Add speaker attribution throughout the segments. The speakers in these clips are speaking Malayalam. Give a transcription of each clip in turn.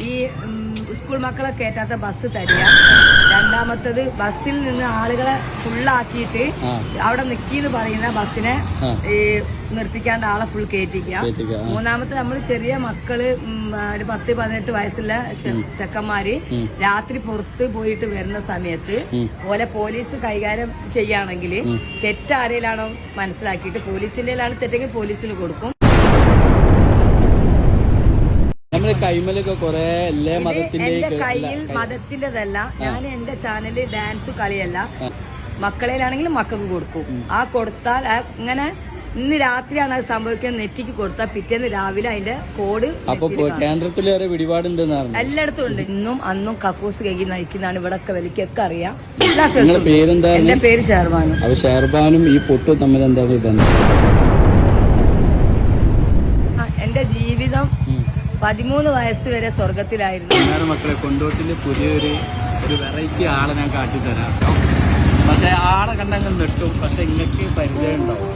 Speaker 1: ഈ സ്കൂൾ മക്കളെ കയറ്റാത്ത ബസ് തരിക. രണ്ടാമത്തത് ബസ്സിൽ നിന്ന് ആളുകളെ ഫുള്ളാക്കിയിട്ട് അവിടെ നിക്കിന്ന് പറയുന്ന ബസ്സിനെ ഈ നിർത്തിക്കാണ്ട് ആളെ ഫുൾ കയറ്റിക്കുക. മൂന്നാമത്തെ നമ്മൾ ചെറിയ മക്കള് ഒരു 10-18 വയസ്സുള്ള ചെക്കന്മാര് രാത്രി പുറത്ത് പോയിട്ട് വരുന്ന സമയത്ത് പോലെ പോലീസ് കൈകാര്യം ചെയ്യുകയാണെങ്കിൽ തെറ്റാരയിലാണോ മനസ്സിലാക്കിയിട്ട് പോലീസിന്റെ തെറ്റെങ്കിൽ പോലീസിന് കൊടുക്കും.
Speaker 2: നമ്മള് കൈമലൊക്കെ കൊറേ എല്ലാ
Speaker 1: എന്റെ കയ്യിൽ മതത്തിന്റെതല്ല. ഞാൻ എന്റെ ചാനല് ഡാൻസ് കളിയല്ല, മക്കളേലാണെങ്കിലും മക്കൾക്ക് കൊടുക്കും. ആ കൊടുത്താൽ ഇങ്ങനെ ഇന്ന് രാത്രിയാണ് അത് സംഭവിക്കുന്നത് നെറ്റിക്ക് കൊടുത്താൽ പിറ്റേന്ന് രാവിലെ അതിന്റെ കോഡ്
Speaker 2: കേന്ദ്രത്തിൽ
Speaker 1: എല്ലായിടത്തും ഉണ്ട്. ഇന്നും അന്നും കക്കൂസ് കഴുകി നയിക്കുന്നതാണ് ഇവിടൊക്കെ വലിക്കൊക്കെ അറിയാം.
Speaker 2: പേരെന്താ?
Speaker 1: എന്റെ പേര് ഷെർബാനും.
Speaker 2: അപ്പൊ ഷെർബാനും ഈ പൊട്ടും തമ്മിൽ എന്താ ബന്ധം?
Speaker 1: എന്റെ ജീവിതം 13 വയസ്സ് വരെ സ്വർഗത്തിലായിരുന്നു.
Speaker 2: മക്കളെ കൊണ്ടോട്ടിന്റെ പുതിയൊരു വെറൈറ്റി ആളെ ഞാൻ കാട്ടിത്തരാം. പക്ഷെ ആളെ കണ്ടങ്ങ് നെട്ടും. പക്ഷെ ഇങ്ങക്ക് പരിചയം ഉണ്ടാവും.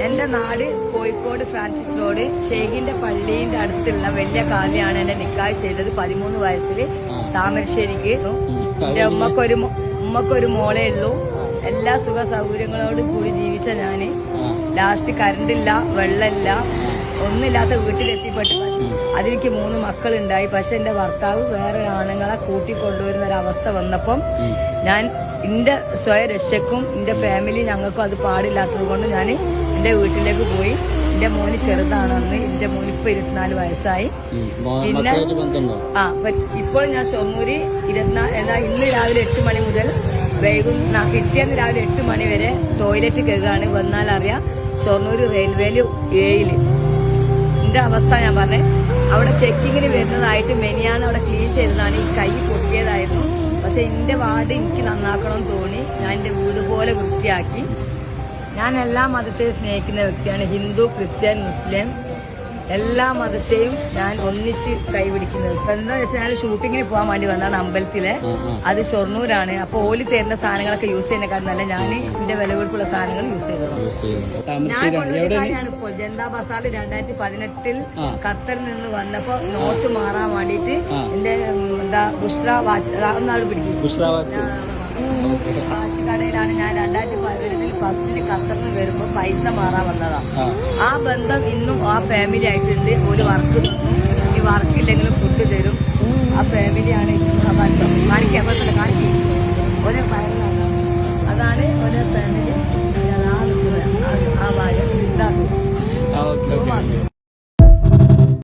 Speaker 1: എന്റെ നാട് കോഴിക്കോട് ഫ്രാൻസിസ് റോഡ് ഷെയ്ഖിന്റെ പള്ളിന്റെ അടുത്തുള്ള വലിയ കാലിയാണ് എന്നെ നിക്കാഹ് ചെയ്തത് 13 വയസ്സിൽ താമരശ്ശേരിക്ക്. എന്റെ ഉമ്മക്കൊരു മോളേ ഉള്ളൂ. എല്ലാ സുഖ സൗകര്യങ്ങളോട് കൂടി ജീവിച്ച ഞാന് ലാസ്റ്റ് കറണ്ടില്ല, വെള്ളമില്ല, ഒന്നുമില്ലാത്ത വീട്ടിലെത്തിപ്പെട്ടു. അതിലേക്ക് 3 മക്കളുണ്ടായി. പക്ഷെ എന്റെ ഭർത്താവ് വേറെ ആണുങ്ങളെ കൂട്ടിക്കൊണ്ടുവരുന്ന ഒരവസ്ഥ വന്നപ്പം ഞാൻ എന്റെ സ്വയരക്ഷയ്ക്കും എന്റെ ഫാമിലി ഞങ്ങൾക്കും അത് പാടില്ലാത്തത് കൊണ്ട് ഞാൻ എന്റെ വീട്ടിലേക്ക് പോയി. എന്റെ മോന് ചെറുതാണെന്ന്. എന്റെ മോന് ഇപ്പൊ 24 വയസ്സായി. പിന്നെ ഇപ്പോൾ ഞാൻ ഷൊർണൂര് ഇന്ന് രാവിലെ 8 മണി മുതൽ പിറ്റേന്ന് രാവിലെ 8 മണി വരെ ടോയ്ലറ്റ് കഴുകാണ്. വന്നാൽ അറിയാം ഷൊർണൂര് റെയിൽവേയില് 7 എന്റെ അവസ്ഥ ഞാൻ പറഞ്ഞേ. അവിടെ ചെക്കിങ്ങിന് വരുന്നതായിട്ട് മെനിയാണ് അവിടെ ക്ലീൻ ചെയ്തതാണ്. ഈ കൈ പൊട്ടിയതായിരുന്നു. പക്ഷെ എന്റെ വാർഡ് എനിക്ക് നന്നാക്കണമെന്ന് തോന്നി. ഞാൻ എന്റെ വീട് പോലെ വൃത്തിയാക്കി. ഞാൻ എല്ലാ മതത്തെയും സ്നേഹിക്കുന്ന വ്യക്തിയാണ്. ഹിന്ദു, ക്രിസ്ത്യൻ, മുസ്ലിം എല്ലാ മതത്തെയും ഞാൻ ഒന്നിച്ച് കൈപിടിക്കുന്നത്. ഇപ്പൊ എന്താ വെച്ചാൽ ഞാൻ ഷൂട്ടിങ്ങിന് പോകാൻ വേണ്ടി വന്നതാണ് അമ്പലത്തിലെ. അത് ഷൊർണൂരാണ്. അപ്പൊ ഓലി തരുന്ന സാധനങ്ങളൊക്കെ യൂസ് ചെയ്യുന്നതിനെക്കാളും ഞാൻ എന്റെ വിലപിടിപ്പുള്ള സാധനങ്ങൾ യൂസ് ചെയ്തത്. ഞാൻ കൊണ്ടുവരുന്ന ഇപ്പോൾ ജനതാ ബസാറിൽ 2018 ഖത്തറിൽ നിന്ന് വന്നപ്പോ നോട്ട് മാറാൻ വേണ്ടിട്ട് എന്റെ ബുഷ്ര വാച്ച് ഒന്നാൾ പിടിക്കും. വാച്ച് കടയിലാണ് ഞാൻ 2018 ഫസ്റ്റില് ഖത്തറിന് വരുമ്പോ പൈസ മാറാൻ വന്നതാ. ആ ബന്ധം ഇന്നും ആ ഫാമിലി ആയിട്ടുണ്ട്. ഒരു വർക്ക് തന്നു, ഈ വർക്കില്ലെങ്കിലും ഫുഡ് തരും. ആ ഫാമിലിയാണ് കാണിക്കാൻ പറ്റില്ല. കാണിക്കും ഒരേ ഫയലാണ്. അതാണ് ഒരേ ഫാമിലി. ആ ഭാര്യ സിദ്ധാർത്ഥ.